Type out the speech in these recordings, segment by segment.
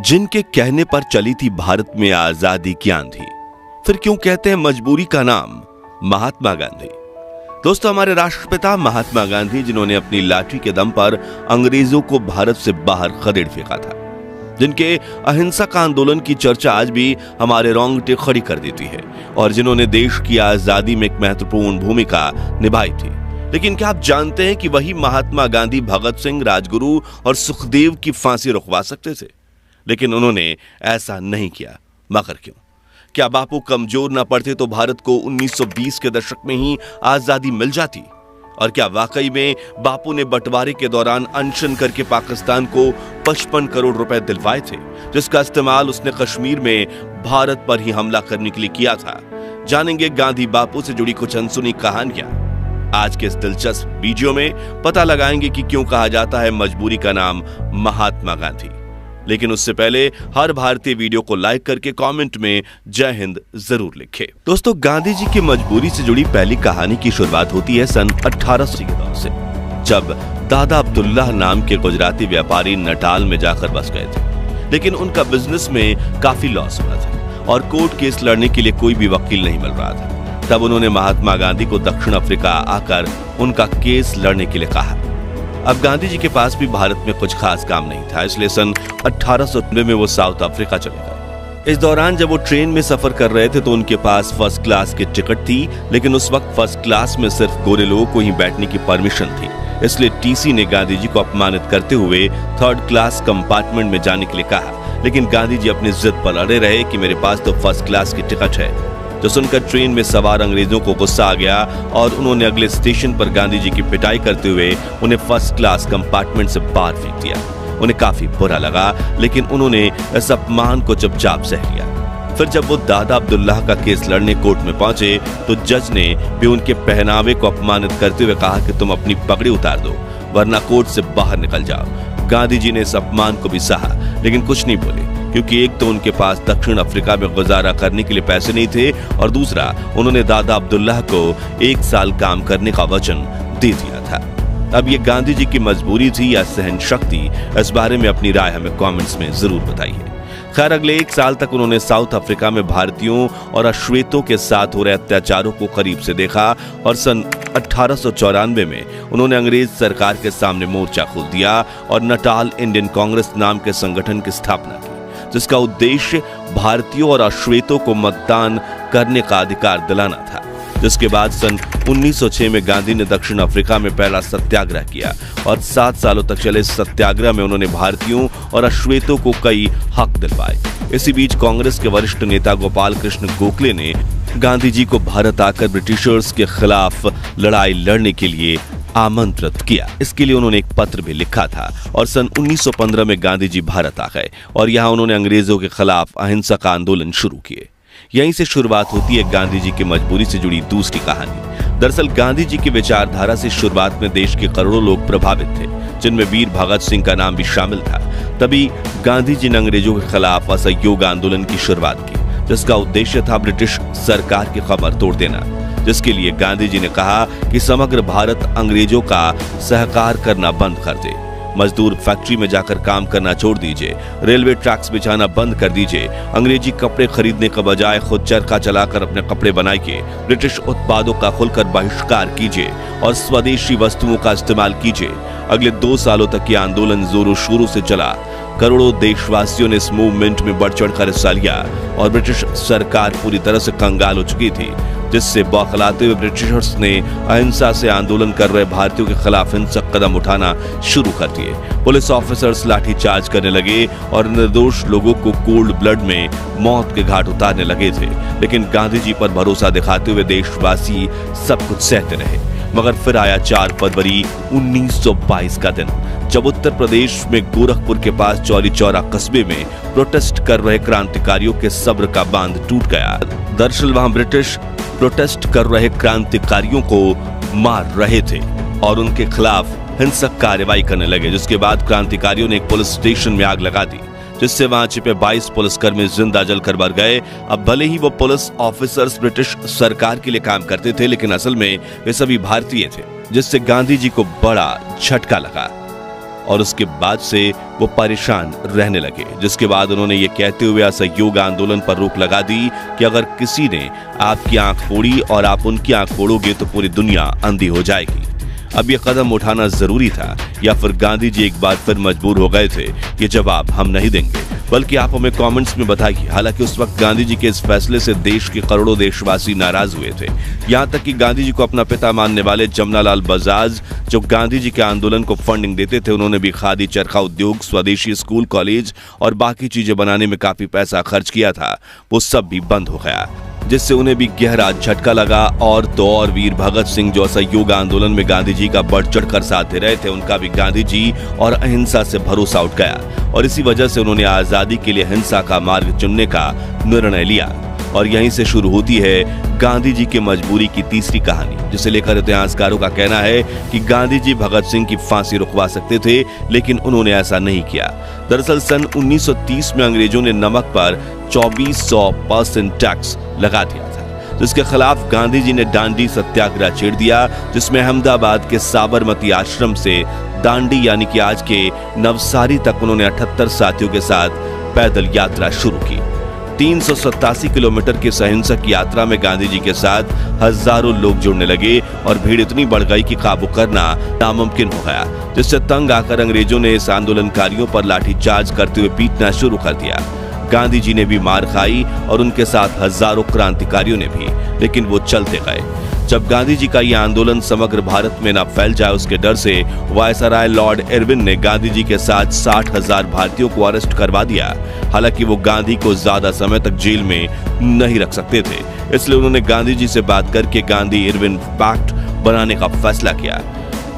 जिनके कहने पर चली थी भारत में आजादी की आंधी, फिर क्यों कहते हैं मजबूरी का नाम महात्मा गांधी। दोस्तों, हमारे राष्ट्रपिता महात्मा गांधी, जिन्होंने अपनी लाठी के दम पर अंग्रेजों को भारत से बाहर खदेड़ फेंका था, जिनके अहिंसक आंदोलन की चर्चा आज भी हमारे रोंगटे खड़ी कर देती है, और जिन्होंने देश की आजादी में एक महत्वपूर्ण भूमिका निभाई थी। लेकिन क्या आप जानते हैं कि वही महात्मा गांधी भगत सिंह, राजगुरु और सुखदेव की फांसी रुकवा सकते थे, लेकिन उन्होंने ऐसा नहीं किया। मगर क्यों? क्या बापू कमजोर ना पड़ते तो भारत को 1920 के दशक में ही आजादी मिल जाती? और क्या वाकई में बापू ने बंटवारे के दौरान अनशन करके पाकिस्तान को 55 करोड़ रुपए दिलवाए थे, जिसका इस्तेमाल उसने कश्मीर में भारत पर ही हमला करने के लिए किया था? जानेंगे गांधी बापू से जुड़ी कुछ अनसुनी कहानियां। आज के इस दिलचस्प वीडियो में पता लगाएंगे कि क्यों कहा जाता है मजबूरी का नाम महात्मा गांधी। लेकिन उससे पहले हर भारतीय वीडियो को लाइक करके कमेंट में जय हिंद जरूर लिखे। दोस्तों, गांधी जी की मजबूरी से जुड़ी पहली कहानी की शुरुआत होती है सन 1800 के दौर से, जब दादा अब्दुल्लाह नाम के गुजराती व्यापारी नटाल में जाकर बस गए थे। लेकिन उनका बिजनेस में काफी लॉस हुआ था और कोर्ट केस लड़ने के लिए कोई भी वकील नहीं मिल रहा था। तब उन्होंने महात्मा गांधी को दक्षिण अफ्रीका आकर उनका केस लड़ने के लिए कहा। अब गांधी जी के पास भी भारत में कुछ खास काम नहीं था, इसलिए सन 1890 में वो साउथ अफ्रीका चले गए। इस दौरान जब वो ट्रेन में सफर कर रहे थे तो उनके पास फर्स्ट क्लास की टिकट थी, लेकिन उस वक्त फर्स्ट क्लास में सिर्फ गोरे लोगों को ही बैठने की परमिशन थी। इसलिए टीसी ने गांधी जी को अपमानित करते हुए थर्ड क्लास कंपार्टमेंट में जाने के लिए कहा। लेकिन गांधी जी अपनी जिद पर अड़े रहे कि मेरे पास तो फर्स्ट क्लास की टिकट है। जो सुनकर ट्रेन में सवार अंग्रेजों को गुस्सा आ गया और उन्होंने अगले स्टेशन पर गांधी जी की पिटाई करते हुए उन्हें फर्स्ट क्लास कंपार्टमेंट से बाहर फेंक दिया। उन्हें काफी बुरा लगा, लेकिन उन्होंने इस अपमान को चुपचाप सह लिया। फिर जब वो दादा अब्दुल्लाह का केस लड़ने कोर्ट में पहुंचे तो जज ने भी उनके पहनावे को अपमानित करते हुए कहा कि तुम अपनी पगड़ी उतार दो, वरना कोर्ट से बाहर निकल जाओ। गांधी जी ने इस अपमान को भी सहा, लेकिन कुछ नहीं बोले, क्योंकि एक तो उनके पास दक्षिण अफ्रीका में गुजारा करने के लिए पैसे नहीं थे, और दूसरा उन्होंने दादा अब्दुल्लाह को 1 साल काम करने का वचन दे दिया था। अब ये गांधी जी की मजबूरी थी या सहन शक्ति, इस बारे में अपनी राय हमें कमेंट्स में जरूर बताइए। खैर, अगले 1 साल तक उन्होंने साउथ अफ्रीका में भारतीयों और अश्वेतों के साथ हो रहे अत्याचारों को करीब से देखा, और सन 1894 में उन्होंने अंग्रेज सरकार के सामने मोर्चा खोल दिया और नटाल इंडियन कांग्रेस नाम के संगठन की स्थापना की, जिसका उद्देश्य भारतीयों और अश्वेतों को मतदान करने का अधिकार दिलाना था। जिसके बाद सन 1906 में गांधी ने दक्षिण अफ्रीका में पहला सत्याग्रह किया, और 7 सालों तक चले इस सत्याग्रह में उन्होंने भारतीयों और अश्वेतों को कई हक दिलवाए। इसी बीच कांग्रेस के वरिष्ठ नेता गोपाल कृष्ण गोखले ने गांधी जी को भारत आकर ब्रिटिशर्स के खिलाफ लड़ाई लड़ने के लिए आमंत्रित किया। इसके लिए उन्होंने एक पत्र भी लिखा था, और सन 1915 में गांधी जी भारत आ गए और यहाँ उन्होंने अंग्रेजों के खिलाफ अहिंसक आंदोलन शुरू किए। यहीं से शुरुआत होती है गांधी जी की मजबूरी से जुड़ी दूसरी कहानी। दरअसल गांधी जी की विचारधारा से शुरुआत में देश के करोड़ों लोग प्रभावित थे, जिनमें वीर भगत सिंह का नाम भी शामिल था। तभी गांधी जी ने अंग्रेजों के खिलाफ असहयोग आंदोलन की शुरुआत की, जिसका उद्देश्य था ब्रिटिश सरकार की कमर तोड़ देना। जिसके लिए गांधी जी ने कहा कि समग्र भारत अंग्रेजों का सहकार करना बंद कर दे, मजदूर फैक्ट्री में जाकर काम करना छोड़ दीजिए, रेलवे ट्रैक्स बिछाना बंद कर दीजिए, अंग्रेजी कपड़े खरीदने के बजाय खुद चरखा चलाकर अपने कपड़े बनाइए, ब्रिटिश उत्पादों का खुलकर बहिष्कार कीजिए और स्वदेशी वस्तुओं का इस्तेमाल कीजिए। अगले 2 सालों तक यह आंदोलन जोरों शोरों से चला। करोड़ों देशवासियों ने इस मूवमेंट में बढ़ चढ़कर हिस्सा लिया, और ब्रिटिश सरकार पूरी तरह से कंगाल हो चुकी थी, जिससे बौखलाते हुए ब्रिटिशर्स ने अहिंसा से आंदोलन कर रहे भारतीयों के खिलाफ हिंसक कदम उठाना शुरू कर दिए। पुलिस ऑफिसर्स लाठीचार्ज करने लगे और निर्दोष लोगों को कोल्ड ब्लड में मौत के घाट उतारने लगे थे। लेकिन गांधी जी पर भरोसा दिखाते हुए देशवासी सब कुछ सहते रहे। मगर फिर आया 4 फरवरी 1922 का दिन, जब उत्तर प्रदेश में गोरखपुर के पास चौरी चौरा कस्बे में प्रोटेस्ट कर रहे क्रांतिकारियों के सब्र का बांध टूट गया। दरअसल वहां ब्रिटिश प्रोटेस्ट कर रहे क्रांतिकारियों को मार रहे थे और उनके खिलाफ हिंसक कार्रवाई करने लगे, जिसके बाद क्रांतिकारियों ने एक पुलिस स्टेशन में आग लगा दी, जिससे वहां छिपे 22 पुलिसकर्मी जिंदा जलकर मर गए। अब भले ही वो पुलिस ऑफिसर्स ब्रिटिश सरकार के लिए काम करते थे, लेकिन असल में वे सभी भारतीय थे, जिससे गांधी जी को बड़ा झटका लगा। और उसके बाद से वो परेशान रहने लगे, जिसके बाद उन्होंने ये कहते हुए असहयोग आंदोलन पर रोक लगा दी कि अगर किसी ने आपकी आंख फोड़ी और आप उनकी आंख फोड़ोगे तो पूरी दुनिया अंधी हो जाएगी। अब ये कदम उठाना जरूरी था या फिर गांधी जी एक बार फिर मजबूर हो गए थे? ये जवाब हम नहीं देंगे, बल्कि आप हमें कमेंट्स में बताइए। हालांकि उस वक्त गांधी जी के इस फैसले से देश के करोड़ों देशवासी नाराज हुए थे। यहां तक कि गांधी जी को अपना पिता मानने वाले जमनालाल बजाज, जो गांधी जी के आंदोलन को फंडिंग देते थे, उन्होंने भी खादी, चरखा उद्योग, स्वदेशी स्कूल, कॉलेज और बाकी चीजें बनाने में काफी पैसा खर्च किया था, वो सब भी बंद हो गया, जिससे उन्हें भी गहरा झटका लगा। और तो और वीर भगत सिंह, जो असहयोग आंदोलन में गांधी जी का बढ़ चढ़कर साथ दे रहे थे, उनका भी गांधी जी और अहिंसा से भरोसा उठ गया और इसी वजह से उन्होंने आजादी के लिए हिंसा का मार्ग चुनने का निर्णय लिया। और यहीं से शुरू होती है गांधी जी की मजबूरी की तीसरी कहानी, जिसे लेकर इतिहासकारों का कहना है कि गांधी जी भगत सिंह की फांसी रुकवा सकते थे, लेकिन उन्होंने ऐसा नहीं किया। दरअसल सन 1930 में अंग्रेजों ने नमक पर 2400% टैक्स लगा दिया था, जिसके खिलाफ गांधी जी ने दांडी सत्याग्रह छेड़ दिया, जिसमें अहमदाबाद के साबरमती आश्रम से दांडी यानी कि आज के नवसारी तक उन्होंने 78 साथियों के साथ पैदल यात्रा शुरू की। 387 किलोमीटर की अहिंसक यात्रा में गांधी जी के साथ हजारों लोग जुड़ने लगे और भीड़ इतनी बढ़ गई कि काबू करना नामुमकिन हो गया, जिससे तंग आकर अंग्रेजों ने इस आंदोलनकारियों पर लाठीचार्ज करते हुए पीटना शुरू कर दिया। गांधी जी ने भी मार खाई और उनके साथ हजारों क्रांतिकारियों ने भी, लेकिन वो चलते गए। जब गांधी जी का यह आंदोलन समग्र भारत में न फैल जाए, उसके डर से वायसराय लॉर्ड इरविन ने गांधी जी के साथ 60,000 भारतीयों को अरेस्ट करवा दिया। हालांकि वो गांधी को ज्यादा समय तक जेल में नहीं रख सकते थे, इसलिए उन्होंने गांधी जी से बात करके गांधी इरविन पैक्ट बनाने का फैसला किया।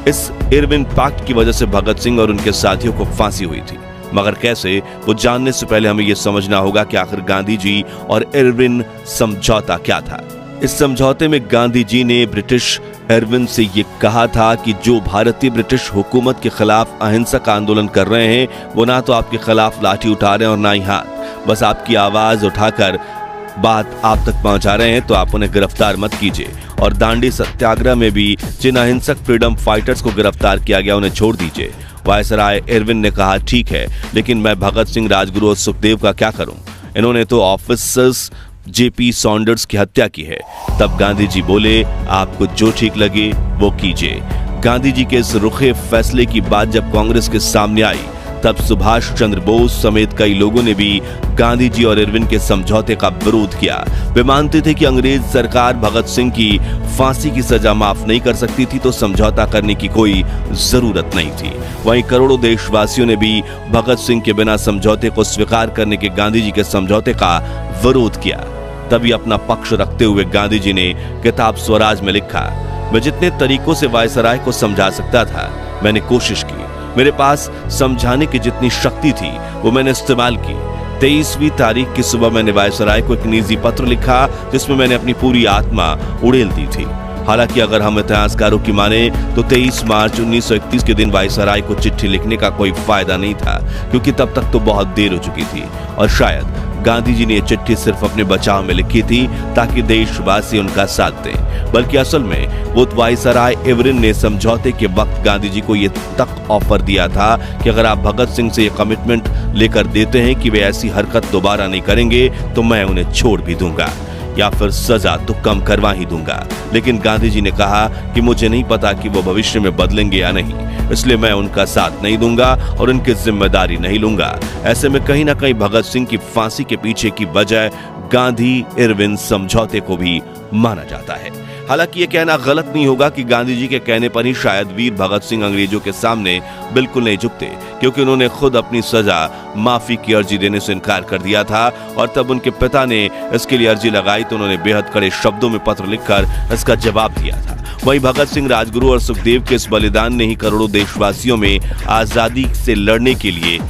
इस इरविन पैक्ट की वजह से भगत सिंह और उनके साथियों को फांसी हुई थी, मगर कैसे, वो जानने से पहले हमें यह समझना होगा कि आखिर गांधी जी और इरविन समझौता क्या था। इस समझौते में गांधी जी ने ब्रिटिश इरविन से ये कहा था कि जो भारतीय ब्रिटिश हुकूमत के खिलाफ अहिंसक आंदोलन कर रहे हैं, वो ना तो आपके खिलाफ लाठी उठा रहे हैं और ना ही हाथ, बस आपकी आवाज उठाकर बात आप तक पहुंचा रहे हैं, तो आप उन्हें गिरफ्तार मत कीजिए। और दांडी सत्याग्रह में भी जिन अहिंसक फ्रीडम फाइटर्स को गिरफ्तार किया गया, उन्हें छोड़ दीजिए। वायसराय इरविन ने कहा, ठीक है, लेकिन मैं भगत सिंह, राजगुरु और सुखदेव का क्या करूं? इन्होंने तो ऑफिसर्स जेपी सॉन्डर्स की हत्या की है। तब गांधी जी बोले, आपको जो ठीक लगे वो कीजिए। गांधी जी के इस रुखे फैसले की बात जब कांग्रेस के सामने आई, तब सुभाष चंद्र बोस समेत कई लोगों ने भी गांधी जी और इरविन के समझौते का विरोध किया। वे मानते थे कि अंग्रेज सरकार भगत सिंह की फांसी की सजा माफ नहीं कर सकती थी, तो समझौता करने की कोई जरूरत नहीं थी। वहीं करोड़ों देशवासियों ने भी भगत सिंह के बिना समझौते को स्वीकार करने के गांधी जी के समझौते का विरोध किया। तभी अपना पक्ष रखते हुए गांधी जी ने किताब स्वराज में लिखा, मैं जितने तरीकों से वायसराय को समझा सकता था, मैंने कोशिश की। मेरे पास समझाने की जितनी शक्ति थी, वो मैंने इस्तेमाल की। 23वीं तारीख की सुबह मैंने वायसराय को एक निजी पत्र लिखा, जिसमें मैंने अपनी पूरी आत्मा उड़ेल दी थी। हालांकि अगर हम इतिहासकारों की माने तो 23 मार्च 1931 के दिन वायसराय को चिट्ठी लिखने का कोई फायदा नहीं था, क्योंकि तब तक तो बहुत देर हो चुकी थी और शायद गांधी जी ने यह चिट्ठी सिर्फ अपने बचाव में लिखी थी ताकि देशवासी उनका साथ दें, बल्कि असल में वो वायसराय इरविन ने समझौते के वक्त गांधी जी को यह तक ऑफर दिया था कि अगर आप भगत सिंह से यह कमिटमेंट लेकर देते हैं कि वे ऐसी हरकत दोबारा नहीं करेंगे, तो मैं उन्हें छोड़ भी दूंगा या फिर सजा तो कम करवा ही दूंगा। लेकिन गांधी जी ने कहा कि मुझे नहीं पता कि वो भविष्य में बदलेंगे या नहीं, इसलिए मैं उनका साथ नहीं दूंगा और उनकी जिम्मेदारी नहीं लूंगा। ऐसे में कहीं ना कहीं भगत सिंह की फांसी के पीछे की वजह गांधी इरविन समझौते को भी माना जाता है। हालांकि ये कहना गलत नहीं होगा कि गांधी जी के कहने पर ही शायद वीर भगत सिंह अंग्रेजों के सामने बिल्कुल नहीं झुकते, क्योंकि उन्होंने खुद अपनी सजा माफी की अर्जी देने से इनकार कर दिया था और तब उनके पिता ने इसके लिए अर्जी लगाई तो उन्होंने बेहद कड़े शब्दों में पत्र लिखकर इसका जवाब दिया था। वहीं भगत सिंह, राजगुरु और सुखदेव के इस बलिदान ने ही करोड़ों देशवासियों में आजादी से लड़ने के लिए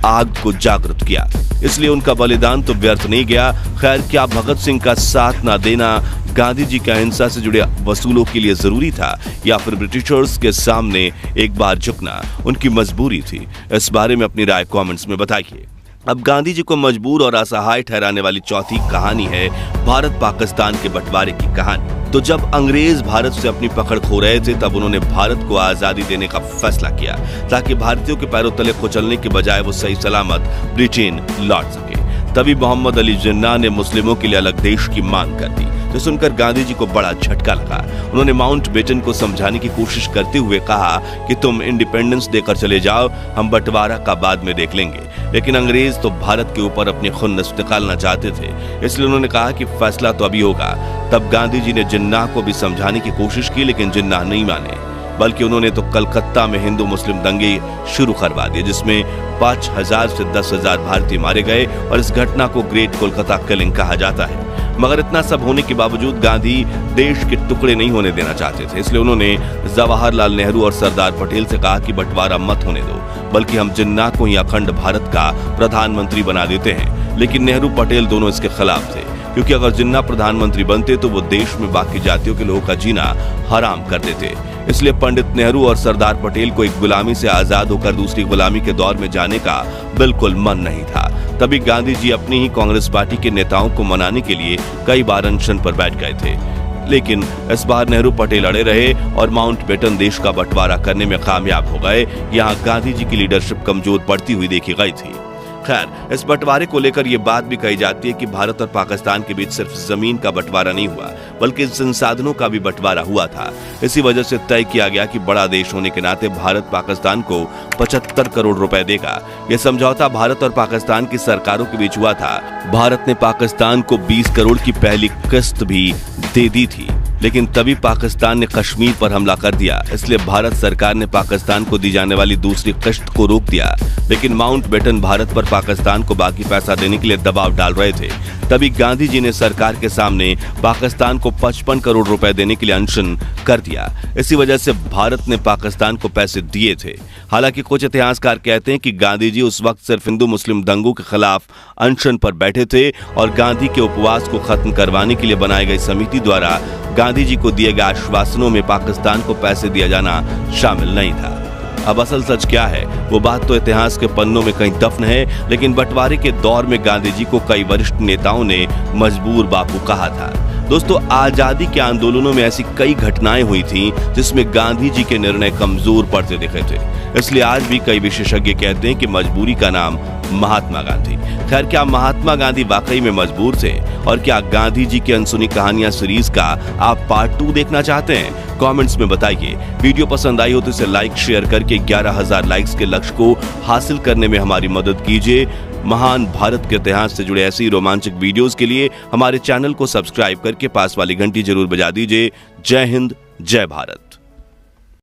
आग को जागृत किया, इसलिए उनका बलिदान तो व्यर्थ नहीं गया। खैर, क्या भगत सिंह का साथ ना देना गांधी जी का अहिंसा से जुड़े वसूलों के लिए जरूरी था, या फिर ब्रिटिशर्स के सामने एक बार झुकना उनकी मजबूरी थी? इस बारे में अपनी राय कमेंट्स में बताइए। अब गांधी जी को मजबूर और असहाय ठहराने वाली चौथी कहानी है भारत पाकिस्तान के बंटवारे की कहानी। तो जब अंग्रेज भारत से अपनी पकड़ खो रहे थे तब उन्होंने भारत को आजादी देने का फैसला किया ताकि भारतीयों के पैरों तले कुचलने के बजाय वो सही सलामत ब्रिटेन लौट सके। तभी मोहम्मद अली जिन्ना ने मुस्लिमों के लिए अलग देश की मांग कर दी, जो सुनकर गांधी जी को बड़ा झटका लगा। उन्होंने माउंटबेटन को समझाने की कोशिश करते हुए कहा कि तुम इंडिपेंडेंस देकर चले जाओ, हम बंटवारा का बाद में देख लेंगे। लेकिन अंग्रेज तो भारत के ऊपर अपनी खुन्नस निकालना चाहते थे, इसलिए उन्होंने कहा कि फैसला तो अभी होगा। तब गांधी जी ने जिन्ना को भी समझाने की कोशिश की, लेकिन जिन्ना नहीं माने, बल्कि उन्होंने तो कलकत्ता में हिंदू मुस्लिम दंगे शुरू करवा दिए, जिसमें 5,000 से 10,000 भारतीय मारे गए और इस घटना को ग्रेट कोलकाता किलिंग कहा जाता है। मगर इतना सब होने के बावजूद गांधी देश के टुकड़े नहीं होने देना चाहते थे, इसलिए उन्होंने जवाहरलाल नेहरू और सरदार पटेल से कहा कि बंटवारा मत होने दो, बल्कि हम जिन्ना को ही अखंड भारत का प्रधानमंत्री बना देते हैं। लेकिन नेहरू पटेल दोनों इसके खिलाफ थे, क्योंकि अगर जिन्ना प्रधानमंत्री बनते तो वो देश में बाकी जातियों के लोगों का जीना हराम कर देते। इसलिए पंडित नेहरू और सरदार पटेल को एक गुलामी से आजाद होकर दूसरी गुलामी के दौर में जाने का बिल्कुल मन नहीं था। तभी गांधी जी अपनी ही कांग्रेस पार्टी के नेताओं को मनाने के लिए कई बार अनशन पर बैठ गए थे, लेकिन इस बार नेहरू पटेल अड़े रहे और माउंटबेटन देश का बंटवारा करने में कामयाब हो गए। यहाँ गांधी जी की लीडरशिप कमजोर पड़ती हुई देखी गई थी। खैर, इस बंटवारे को लेकर यह बात भी कही जाती है कि भारत और पाकिस्तान के बीच सिर्फ जमीन का बंटवारा नहीं हुआ, बल्कि संसाधनों का भी बंटवारा हुआ था। इसी वजह से तय किया गया कि बड़ा देश होने के नाते भारत पाकिस्तान को 75 करोड़ रुपए देगा। यह समझौता भारत और पाकिस्तान की सरकारों के बीच हुआ था। भारत ने पाकिस्तान को 20 करोड़ की पहली किस्त भी दे दी थी, लेकिन तभी पाकिस्तान ने कश्मीर पर हमला कर दिया, इसलिए भारत सरकार ने पाकिस्तान को दी जाने वाली दूसरी किस्त को रोक दिया। लेकिन माउंटबेटन भारत पर पाकिस्तान को बाकी पैसा देने के लिए दबाव डाल रहे थे। तभी गांधी जी ने सरकार के सामने पाकिस्तान को 55 करोड़ रुपए देने के लिए अनशन कर दिया। इसी वजह से भारत ने पाकिस्तान को पैसे दिए थे। हालांकि कुछ इतिहासकार कहते हैं कि गांधी जी उस वक्त सिर्फ हिंदू मुस्लिम दंगों के खिलाफ अनशन पर बैठे थे और गांधी के उपवास को खत्म करवाने के लिए बनाई गई समिति द्वारा गांधी जी को दिए गए आश्वासनों में पाकिस्तान को पैसे दिया जाना शामिल नहीं था। अब असल सच क्या है वो बात तो इतिहास के पन्नों में कहीं दफन है, लेकिन बंटवारे के दौर में गांधी जी को कई वरिष्ठ नेताओं ने मजबूर बापू कहा था। दोस्तों, आजादी के आंदोलनों में ऐसी कई घटनाएं हुई थी जिसमें गांधी जी के निर्णय कमजोर पड़ते दिखे थे। इसलिए आज भी कई विशेषज्ञ कहते हैं कि मजबूरी का नाम महात्मा गांधी। खैर, क्या महात्मा गांधी वाकई में मजबूर थे? और क्या गांधी जी की अनसुनी कहानियां सीरीज का आप पार्ट 2 देखना चाहते हैं? कमेंट्स में बताइए। वीडियो पसंद आई हो तो इसे लाइक शेयर करके 11,000 लाइक्स के लक्ष्य को हासिल करने में हमारी मदद कीजिए। महान भारत के इतिहास से जुड़े ऐसी रोमांचक वीडियोस के लिए हमारे चैनल को सब्सक्राइब करके पास वाली घंटी जरूर बजा दीजिए। जय हिंद, जय भारत।